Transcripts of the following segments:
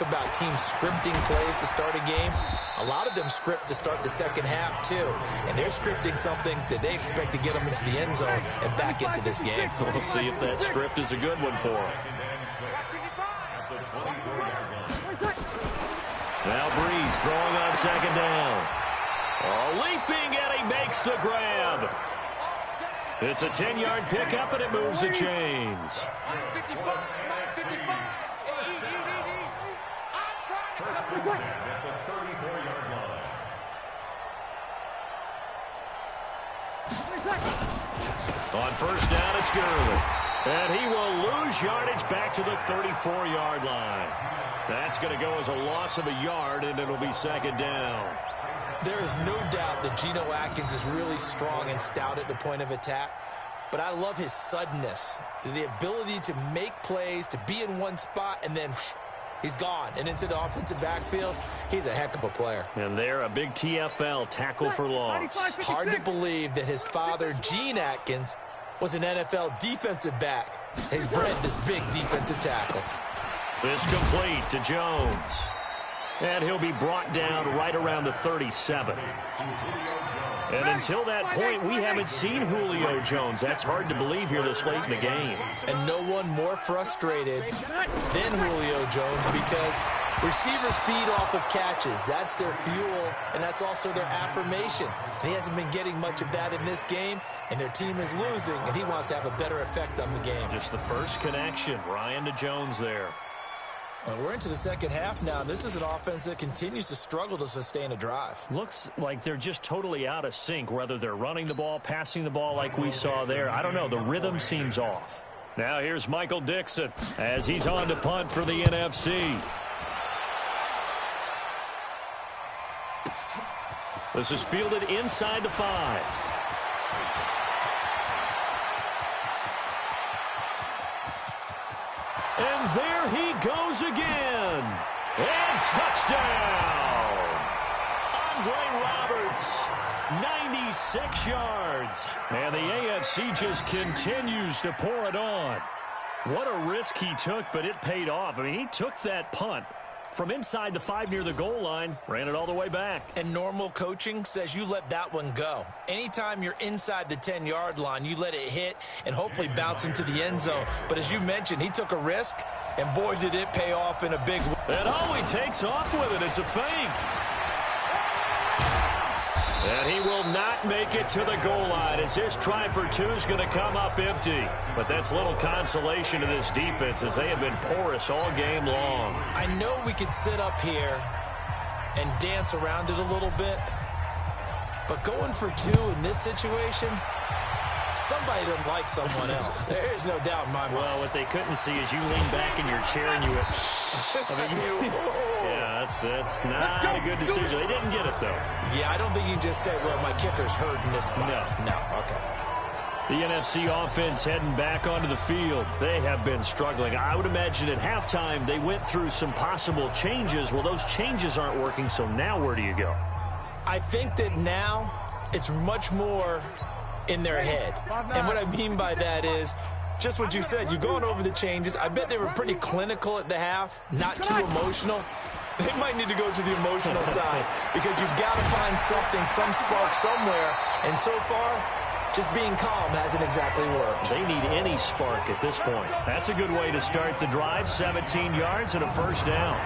About teams scripting plays to start a game. A lot of them script to start the second half too, and they're scripting something that they expect to get them into the end zone and back into this game. We'll see if that script is a good one for them. Now Breeze throwing on second down. Leaping, and he makes the grab. It's a 10-yard pickup, and it moves the chains. On first down, it's Gurley. And he will lose yardage back to the 34-yard line. That's going to go as a loss of a yard, and it'll be second down. There is no doubt that Geno Atkins is really strong and stout at the point of attack. But I love his suddenness, the ability to make plays, to be in one spot, and then he's gone. And into the offensive backfield, he's a heck of a player. And there, a big TFL, tackle for loss. Hard to believe that his father, Gene Atkins, was an NFL defensive back. He's bred this big defensive tackle. This complete to Jones. And he'll be brought down right around the 37. And until that point, we haven't seen Julio Jones. That's hard to believe here this late in the game. And no one more frustrated than Julio Jones because receivers feed off of catches. That's their fuel, and that's also their affirmation. And he hasn't been getting much of that in this game, and their team is losing, and he wants to have a better effect on the game. Just the first connection, Ryan to Jones there. We're into the second half now, and this is an offense that continues to struggle to sustain a drive. Looks like they're just totally out of sync, whether they're running the ball, passing the ball like we saw there. I don't know. The rhythm seems off. Now here's Michael Dixon as he's on to punt for the NFC. This is fielded inside the 5. And there he goes again. And touchdown. Andre Roberts, 96 yards. And the AFC just continues to pour it on. What a risk he took, but it paid off. I mean, he took that punt from inside the 5 near the goal line, ran it all the way back. And normal coaching says you let that one go. Anytime you're inside the 10-yard line, you let it hit and hopefully bounce into the end zone. But as you mentioned, he took a risk, and boy, did it pay off in a big way. And oh, he takes off with it. It's a fake. And he will not make it to the goal line as this try for 2 is going to come up empty. But that's little consolation to this defense as they have been porous all game long. I know we could sit up here and dance around it a little bit, but going for 2 in this situation, somebody doesn't like someone else. There's no doubt in my mind. Well, what they couldn't see is you lean back in your chair and you went, yeah, that's not a good decision. They didn't get it, though. Yeah, I don't think you can just say, well, my kicker's hurt in this spot. No, okay. The NFC offense heading back onto the field. They have been struggling. I would imagine at halftime they went through some possible changes. Well, those changes aren't working, so now where do you go? I think that now it's much more in their head. And what I mean by that is just what you said. You've gone over the changes. I bet they were pretty clinical at the half, not too emotional. They might need to go to the emotional side because you've got to find something, some spark somewhere. And so far, just being calm hasn't exactly worked. They need any spark at this point. That's a good way to start the drive. 17 yards and a first down.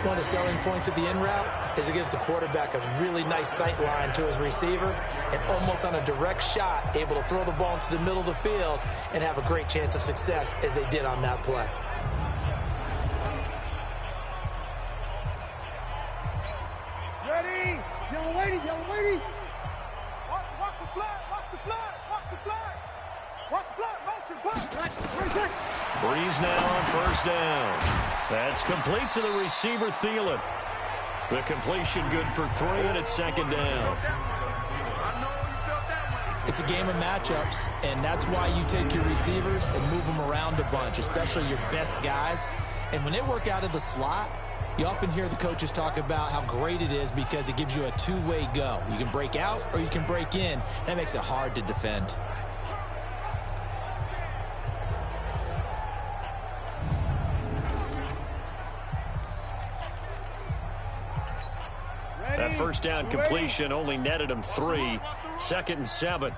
One of the selling points of the in route is it gives the quarterback a really nice sight line to his receiver and almost on a direct shot able to throw the ball into the middle of the field and have a great chance of success as they did on that play. Ready? Yellow lady, yellow lady. Watch the flag, watch the flag, watch the flag. Watch the flag, motion, flag. Breeze now on first down. That's complete to the receiver, Thielen. The completion good for 3, and it's second down. It's a game of matchups, and that's why you take your receivers and move them around a bunch, especially your best guys. And when they work out of the slot, you often hear the coaches talk about how great it is because it gives you a two-way go. You can break out or you can break in. That makes it hard to defend. That first down completion only netted him 3. 2nd and 7.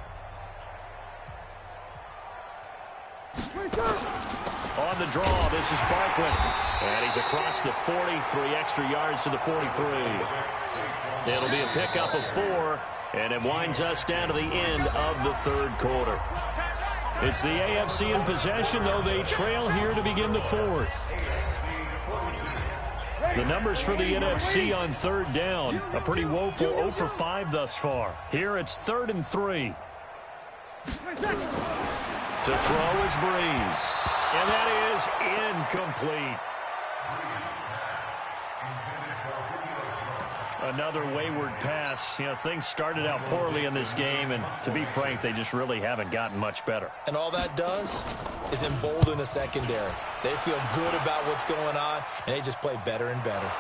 On the draw, this is Barkley. And he's across the 40, 3 extra yards to the 43. It'll be a pickup of 4, and it winds us down to the end of the 3rd quarter. It's the AFC in possession, though they trail here to begin the 4th. The numbers for the NFC on 3rd down, a pretty woeful 0 for 5 thus far. Here it's 3rd and 3. To throw is Breeze. And that is incomplete. Another wayward pass. You know, things started out poorly in this game, and to be frank, they just really haven't gotten much better. And all that does is embolden a secondary. They feel good about what's going on, and they just play better and better.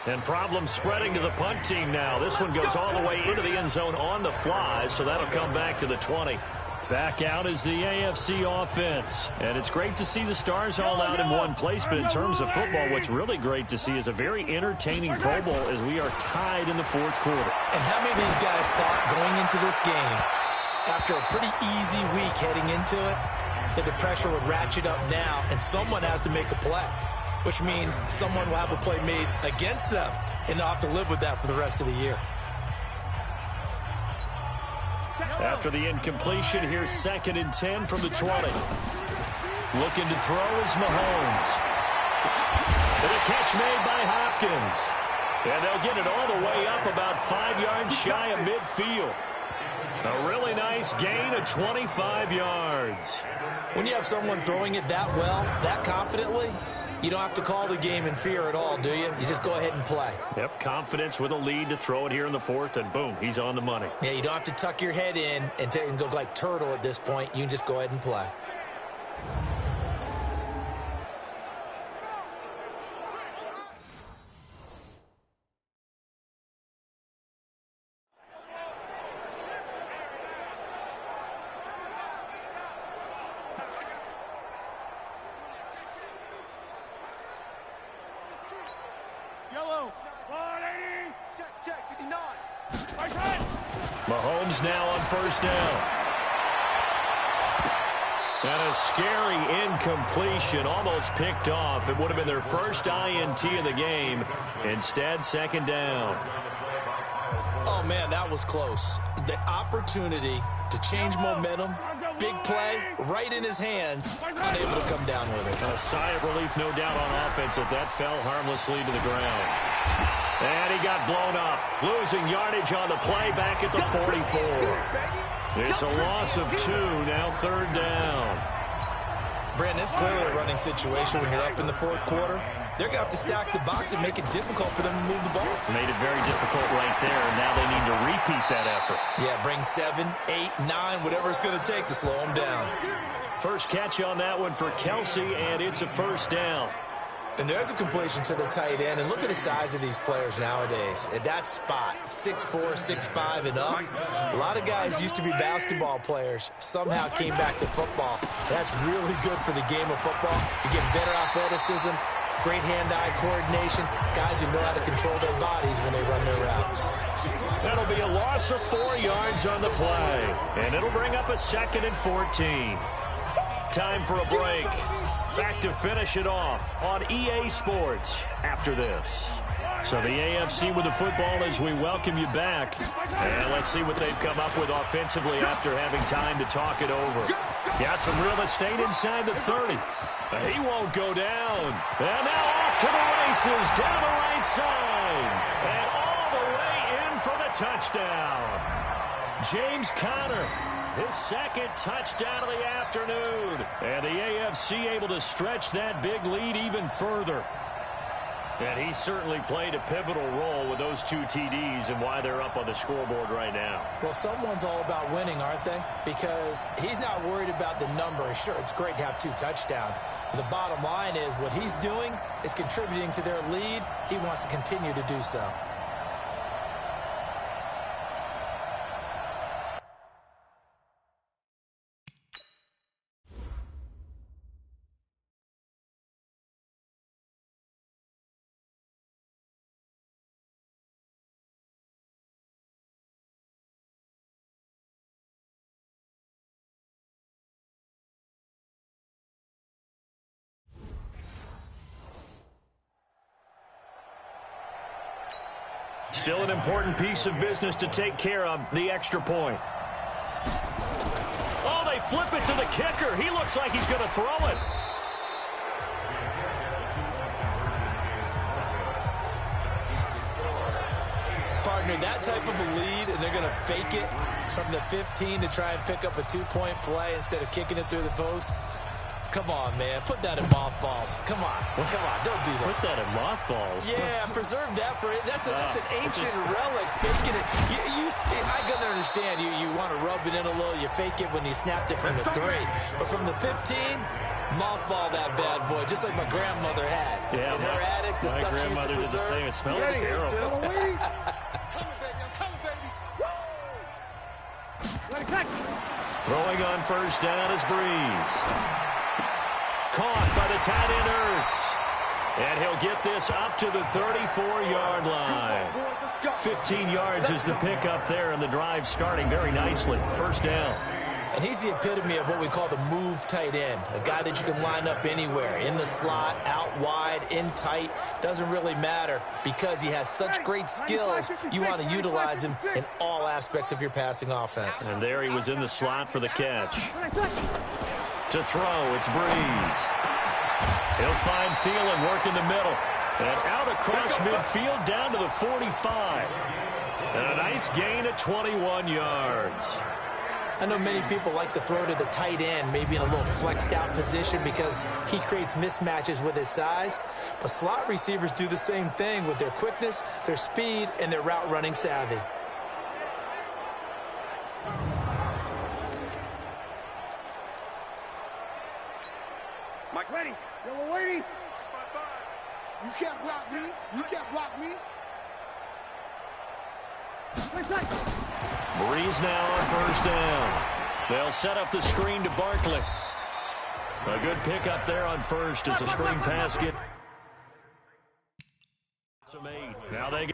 And problems spreading to the punt team now. This one goes all the way into the end zone on the fly, so that'll come back to the 20. Back out is the AFC offense. And it's great to see the stars all out in one place, but in terms of football, what's really great to see is a very entertaining Pro Bowl as we are tied in the 4th quarter. And how many of these guys thought going into this game, after a pretty easy week heading into it, that the pressure would ratchet up now and someone has to make a play, which means someone will have a play made against them, and they'll have to live with that for the rest of the year. After the incompletion, here's 2nd and 10 from the 20. Looking to throw is Mahomes. And a catch made by Hopkins. And they'll get it all the way up about 5 yards shy of midfield. A really nice gain of 25 yards. When you have someone throwing it that well, that confidently, you don't have to call the game in fear at all, do you? You just go ahead and play. Yep, confidence with a lead to throw it here in the 4th, and boom, he's on the money. Yeah, you don't have to tuck your head in and go like turtle at this point. You can just go ahead and play. Mahomes now on 1st down. And a scary incompletion, almost picked off. It would have been their first INT of the game. Instead, 2nd down. Oh, man, that was close. The opportunity to change momentum, big play, right in his hands, unable to come down with it. A sigh of relief, no doubt, on offense that fell harmlessly to the ground. And he got blown up, losing yardage on the play back at the 44. It's a loss of 2, now 3rd down. Brandon, it's clearly a running situation when you're up in the 4th quarter. They're going to have to stack the box and make it difficult for them to move the ball. Made it very difficult right there, and now they need to repeat that effort. Yeah, bring 7, 8, 9, whatever it's going to take to slow them down. First catch on that one for Kelsey, and it's a 1st down. And there's a completion to the tight end. And look at the size of these players nowadays. At that spot, 6'4", 6'5", and up. A lot of guys used to be basketball players, somehow came back to football. That's really good for the game of football. You're getting better athleticism, great hand-eye coordination, guys who know how to control their bodies when they run their routes. That'll be a loss of 4 yards on the play. And it'll bring up a 2nd and 14. Time for a break. Back to finish it off on EA Sports after this. So the AFC with the football as we welcome you back. And let's see what they've come up with offensively after having time to talk it over. Got some real estate inside the 30. He won't go down. And now off to the races down the right side. And all the way in for the touchdown. James Conner. His 2nd touchdown of the afternoon. And the AFC able to stretch that big lead even further. And he certainly played a pivotal role with those 2 TDs and why they're up on the scoreboard right now. Well, someone's all about winning, aren't they? Because he's not worried about the number. Sure, it's great to have 2 touchdowns. But the bottom line is what he's doing is contributing to their lead. He wants to continue to do so. Still an important piece of business to take care of, the extra point. Oh, they flip it to the kicker. He looks like he's going to throw it. Partner, that type of a lead, and they're going to fake it from the 15 to try and pick up a 2-point play instead of kicking it through the post. Come on, man. Put that in mothballs. Come on. Come on. Don't do that. Put that in mothballs? Yeah, preserve that for it. That's an ancient relic. Faking it. I can understand. You want to rub it in a little. You fake it when you snapped it from the 3. But from the 15, mothball that bad boy, just like my grandmother had. Yeah, in her attic, the stuff she used to preserve. The same. It smells terrible. Coming, baby. I'm coming, baby. Woo! Let it catch. Throwing on first down is Breeze. Caught by the tight end Ertz. And he'll get this up to the 34-yard line. 15 yards is the pickup there, and the drive starting very nicely. First down. And he's the epitome of what we call the move tight end. A guy that you can line up anywhere. In the slot, out wide, in tight. Doesn't really matter because he has such great skills. You want to utilize him in all aspects of your passing offense. And there he was in the slot for the catch. To throw, it's Breeze. He'll find Thielen, work in the middle. And out across midfield down to the 45. And a nice gain of 21 yards. I know many people like to throw to the tight end, maybe in a little flexed out position because he creates mismatches with his size. But slot receivers do the same thing with their quickness, their speed, and their route running savvy. Mike, ready. Yellow lady. You can't block me. You can't block me. Breeze now on first down. They'll set up the screen to Barkley. A good pickup there on first as the screen pass get. Now they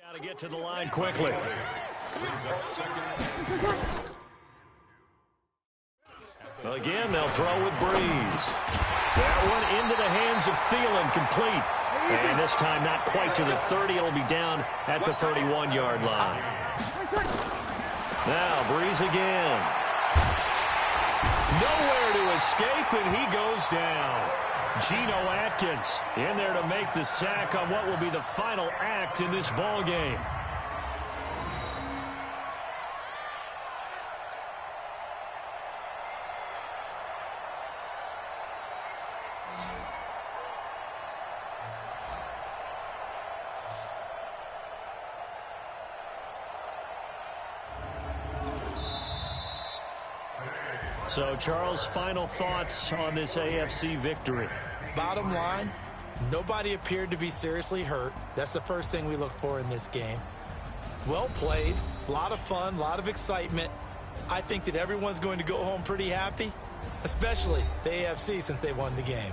got to get to the line quickly. Again, they'll throw with Breeze. That one into the hands of Thielen, complete. And this time not quite to the 30. It'll be down at the 31-yard line. Now Breeze again. Nowhere to escape, and he goes down. Geno Atkins in there to make the sack on what will be the final act in this ball game. So, Charles, final thoughts on this AFC victory? Bottom line, nobody appeared to be seriously hurt. That's the first thing we look for in this game. Well played, a lot of fun, a lot of excitement. I think that everyone's going to go home pretty happy, especially the AFC since they won the game.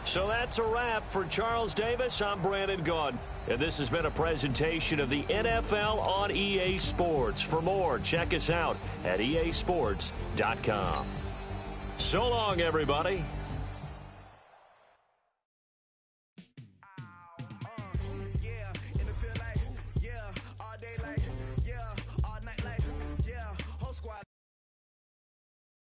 So that's a wrap for Charles Davis. I'm Brandon Gaudin, and this has been a presentation of the NFL on EA Sports. For more, check us out at easports.com. So long, everybody.